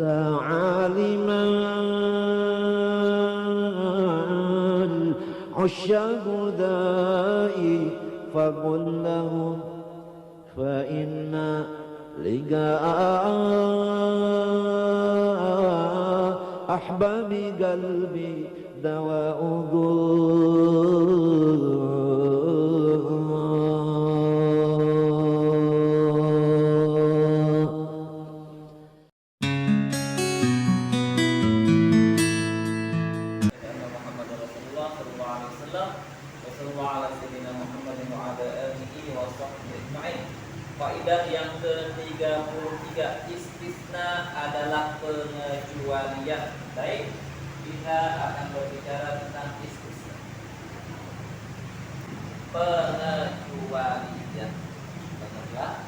ذا عالما عشاق دائي فقل لهم فإن لقاء أحباب قلبي دواؤه Kaidah yang ke-33, istisna adalah pengecualian. Baik, kita akan berbicara tentang istisna. Pengecualian. Pengecualian.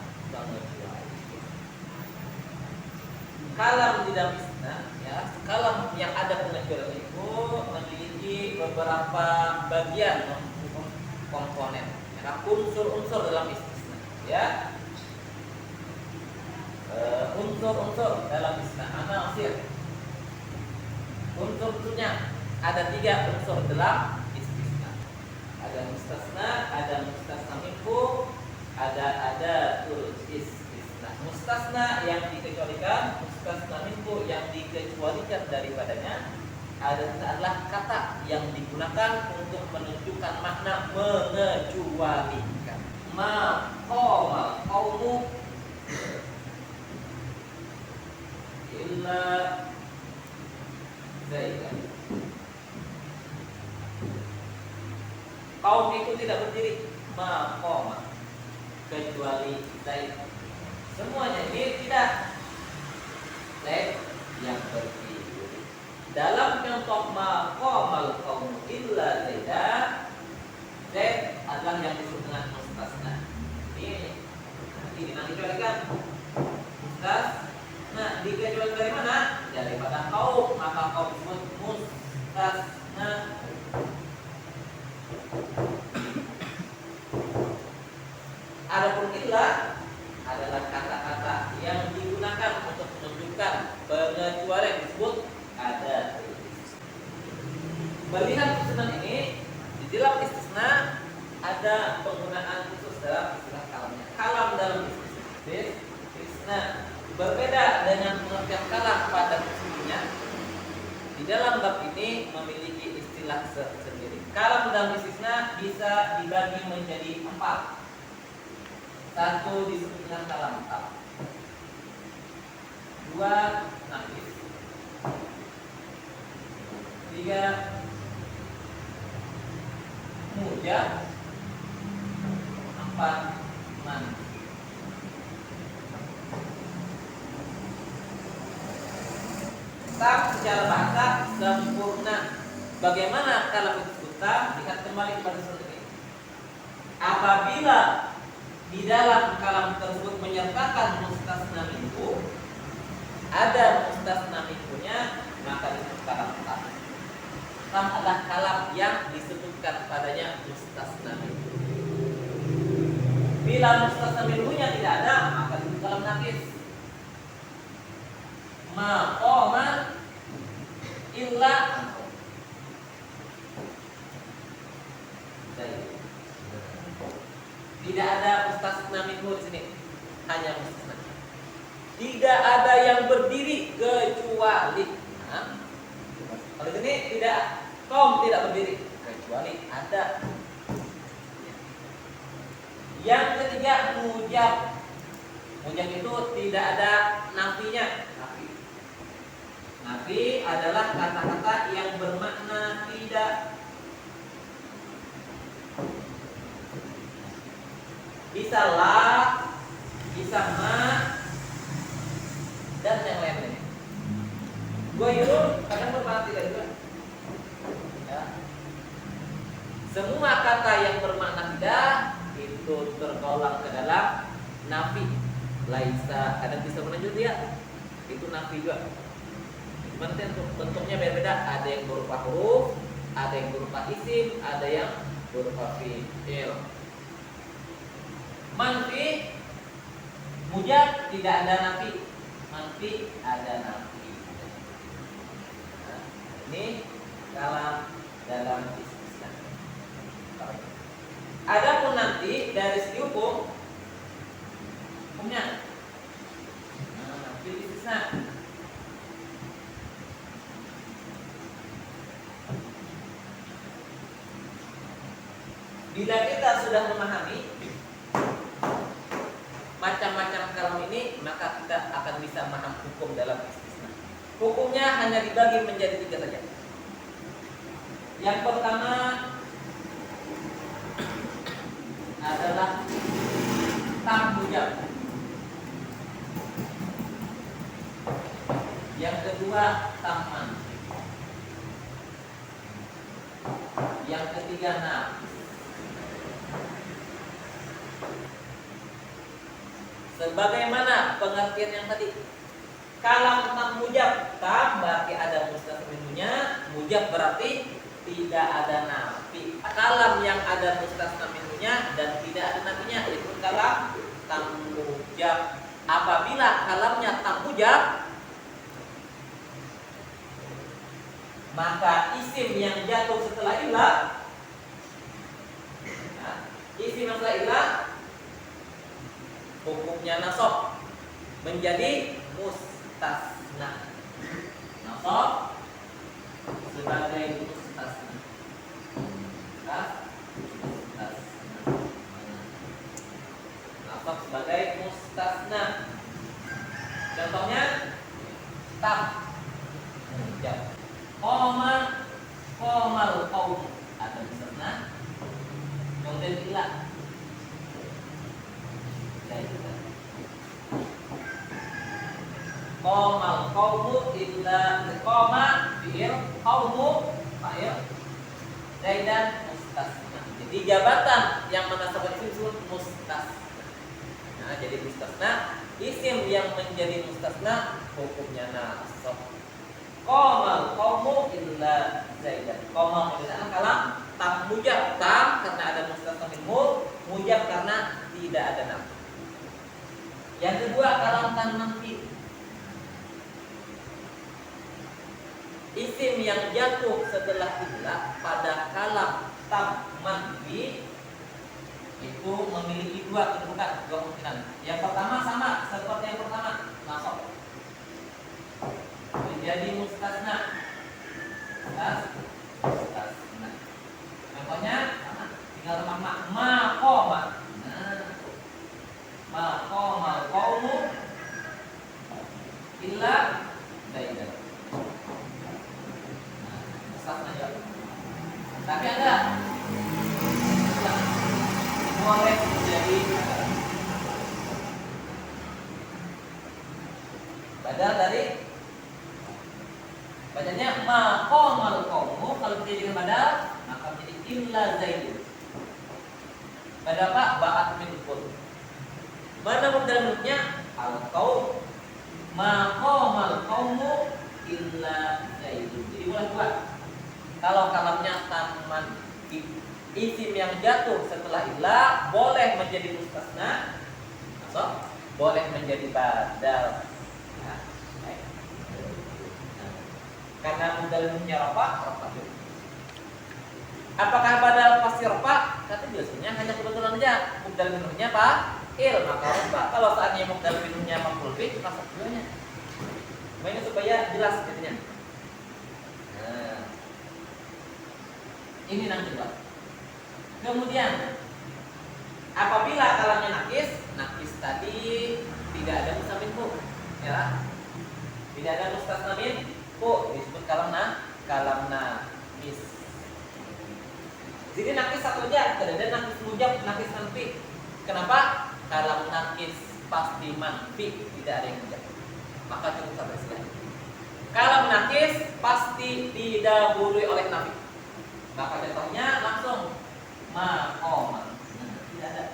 Kalam tidak istisna, ya. Kalam yang ada pengecualian itu memiliki beberapa bagian komponen, ya, unsur-unsur dalam istisna, ya. Unsur-unsur dalam istisna, anasir. Unsur-unsurnya ada 3 unsur dalam istisna. Ada mustasna, ada mustasna minhu, ada istisna. Mustasna yang dikecualikan, mustasna minhu yang dikecualikan daripadanya adalah kata yang digunakan untuk menunjukkan makna mengecualikan. Ma qamal qaumu illa zaidan. Kaum itu tidak berdiri, maqama, kecuali Zaid. Semuanya ini tidak Zaid yang berdiri. Dalam contoh maqamal qaum illa zaidan, Zaid adalah yang disebut dengan mustasna. Ini nanti dikecualikan mustasna. Nah, dikecualikan dari mana? Daripada kaum, maka kaum disebut mustasna. Adapun illa adalah kata-kata yang digunakan untuk menunjukkan pengecualian disebut ada. Melihat istisna ini, di dalam istisna ada penggunaan khusus dalam istilah kalamnya. Kalam dalam istisna berbeda dengan pengertian kalam pada sesungguhnya. Di dalam bab ini memiliki istilah sendiri. Kalam dalam istisna bisa dibagi menjadi 4. 1 disebut dengan kalam kalam. 2 nafis. 3 mujab. 4 manfi. Secara bahasa sempurna. Bagaimana kalam itu sempurna? Lihat kembali kepada surat ini. Apabila di dalam kalam tersebut menyertakan mustasna minhu, ada mustasna minhunya, maka disebut kalam tam. Tam adalah kalam yang disebutkan padanya mustasna minhu. Bila mustasna minhunya tidak ada, maka disebut kalam naqis. Maqama illa tidak ada mustasna minhu di sini, hanya mustasna. Tidak ada yang berdiri kecuali. Nah, kalau di sini tidak, kaum tidak berdiri kecuali ada. Yang ketiga mujab. Mujab itu tidak ada nafinya. Nafi adalah kata-kata yang bermakna tidak. Bisa la, bisa ma, dan yang lainnya. Ghairun kadang bermakna tidak juga. Ya. Semua kata yang bermakna tidak itu tergolong ke dalam nafi. Laisa kadang bisa menunjuk dia, itu nafi juga. Bentuknya beda-beda, ada yang berupa huruf, ada yang berupa isim, ada yang berupa fi'il. Manfi mujab tidak ada nafi, manfi ada nafi. Nah, ini kalam dalam istisna. Adapun nanti dari segi hukumnya, fil istisna. Bila kita sudah memahami macam-macam kalam ini, maka kita akan bisa memahami hukum dalam istisna. Hukumnya hanya dibagi menjadi 3 saja. Yang pertama adalah tamujab. Yang kedua taman. Yang ketiga nafs. Sebagaimana pengertian yang tadi, kalam tamujab, tam berarti ada mustasna minhunya, mujab berarti tidak ada nafi. Kalam yang ada mustasna minhunya dan tidak ada nafinya itu kalam tamujab. Apabila kalamnya tamujab, maka isim yang jatuh setelah ilah, isim yang setelah ilah hukumnya nasab menjadi mustasna. Nasab sebagai mustasna. Nasab sebagai mustasna. Contohnya tam mujab. Qomal qaum ada mustasna. Kemudian ilah. Qomal qaumu illa qoma fi'il qaumu fa'il zaidan mustasna. Jadi jabatan yang menasabkan isim disebut mustasna. Nah, jadi mustasna, isim yang menjadi mustasna hukumnya nasab. Qomal qaumu illa zaidan. Qoma menggunakan kalam tam mujab, tam karena ada mustasna minhu, mujab karena tidak ada nama. Yang kedua kalam tan manfi. Isim yang jatuh setelah ilah pada kalam tam manfi itu memiliki dua kemungkinan. Yang pertama sama seperti yang pertama, nasab. Menjadi mustasna. Mustasna. Contohnya sama, tinggal tambah ma qoma. Ma qomal qaumu illa zaidan. Saja. Tapi ada boleh menjadi badal dari bacanya ma qomal qaumu. Kalau kita jadikan badal maka menjadi illa zaidun. Badal apa? Ba'at min qul. Mana mubdalnya? Al qaum. Ma qomal qaumu illa zaidun. Jadi boleh buat. Kalau kalamnya taman, isim yang jatuh setelah ilah boleh menjadi mustasna, boleh menjadi badal. Nah, karena mudalnya rafa. Apakah badal pasti rafa? Kata biasanya hanya kebetulan aja. Mudal minhunya fa'il maka rafa. Kalau saatnya mudal minhunya maf'ul bih, maka keduanya. Ini supaya jelas katanya. Nah, ini nanti Pak. Kemudian apabila kalamnya nakis tadi tidak ada mustaminhu, ya, tidak ada mustasna minhu, disebut kalam nakis. Jadi nakis satu aja, tidak ada nakis mujab, nakis manfi. Kenapa? Kalam nakis pasti manfi, tidak ada yang mujab. Maka cukup sampai sini. Kalam nakis pasti didahului oleh nafi. Maka contohnya langsung ma qoma. Tidak ada.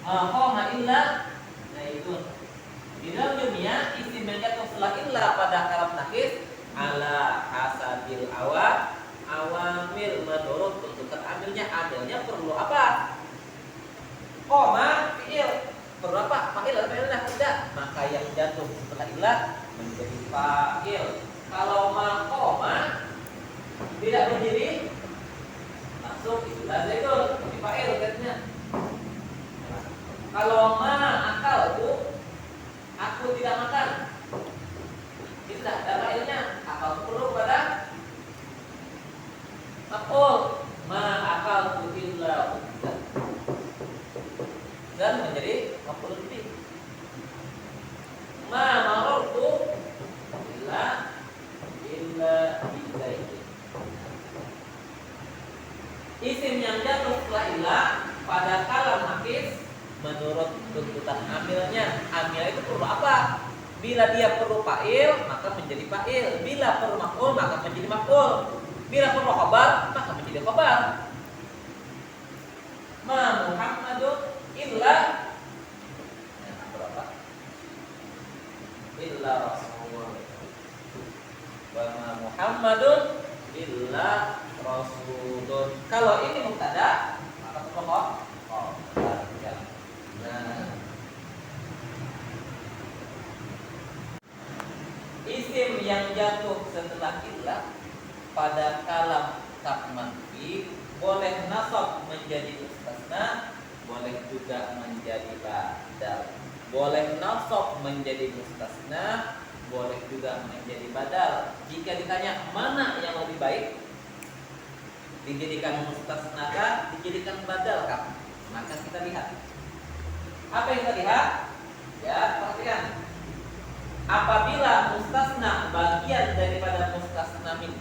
Ma qoma illa zaidun. Di dalam dunia isim yang jatuh setelah illa pada kalam nakis ala hasabil awamil menurut untuk terambilnya adanya perlu apa? Qoma fi'il. Perlu apa? Fa'il atau fi'il tidak. Maka maka yang jatuh setelah ilah menjadi fa'il. Kalau ma qoma tidak berdiri masuk istilah zaidun menjadi fa'il katanya. Kalau ma akal tuh aku tidak makan, itu dah ada fa'ilnya. Akal perlu pada maf'ul. Ma akal tu illa udzan, dan menjadi maf'ul bih. Ma marartu illa bizaidin. Isim yang jatuh setelah ilah pada kalam nakis menurut tuntutan amilnya. Amil itu perlu apa? Bila dia perlu fa'il maka menjadi fa'il, bila perlu maf'ul maka menjadi maf'ul, bila perlu khabar maka menjadi khabar. Ma Muhammadun illa berapa? Illa rasul. Wa ma Muhammadun illa rasulun. Kalau ini mubtada maka perlu khabar. Nah, isim yang jatuh setelah ilah pada kalam kaf manfi boleh nasab menjadi mustasna, boleh juga menjadi badal. Boleh nasab menjadi mustasna, boleh juga menjadi badal. Jika ditanya mana yang lebih baik, dijadikan mustasna kah, dijadikan badal kah? Maka kita lihat. Apa yang kita lihat? Ya, perhatikan. Apabila mustasna bagian daripada mustasna min,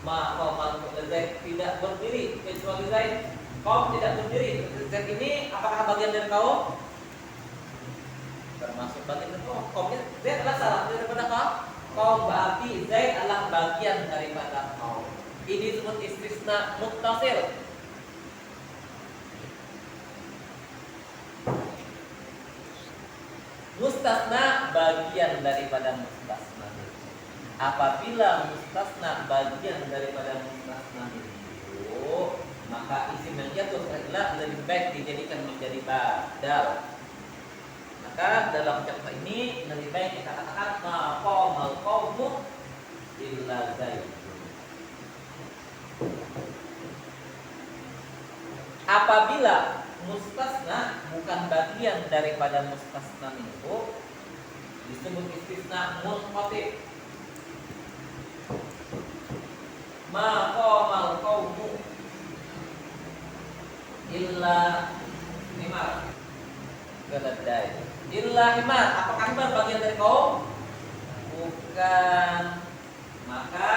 maka Zaid tidak berdiri kecuali Zaid. Kaum tidak berdiri. Zaid ini apakah bagian dari kaum? Termasuk bagian dari kaum. Kaumnya Zaid adalah salah daripada kaum. Kaum berarti Zaid adalah bagian daripada kaum. Ini disebut istisna muttasil. Mustasna bagian daripada mustasna. Apabila mustasna bagian daripada mustasna itu, maka isim yang jatuh adalah lebih baik dijadikan menjadi badal. Maka dalam contoh ini lebih baik kita katakan ma qamal qaumu illa Zaid. Apabila mustasna bukan bagian daripada mustasna itu, disebut istisna munqati. Ma qamal qaumu illa himar. Keledai. Illa himar. Apakah himar bagian dari kaum? Bukan. Maka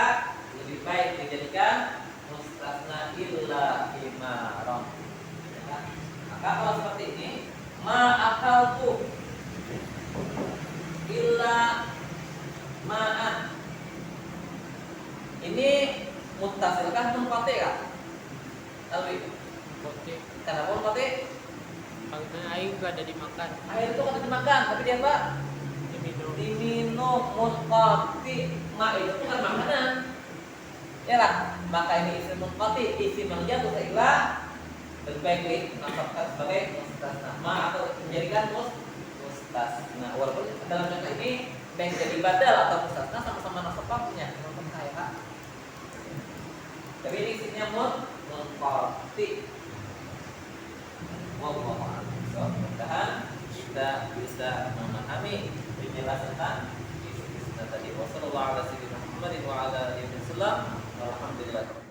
lebih baik dijadikan mustasna illa himaron. Maka kalau seperti ini, ma akaltu illa ma'an. Ini muttasil kah munqati kah? Alwi. Kenapa munqati? Karena air juga ada dimakan. Air itu kan dimakan, tapi dia apa? Diminum. Munqati. Ma itu bukan makanan. Ya lah, maka ini isim munqati, isim yang jatuh ilah lebih baik dinasabkan sebagai mustasna ma atau menjadikan mustasna. Walaupun dalam contoh ini baik jadi badal atau mustasna sama-sama nasabah punya kayak Pak. Tapi ini isinya munqati. Wallahu a'lam. Mudah-mudahan kita bisa memahami penjelasan tentang isim tadi. Wassallallahu ala sayyidina Muhammadin wa ala alihi wasallam. Alhamdulillah.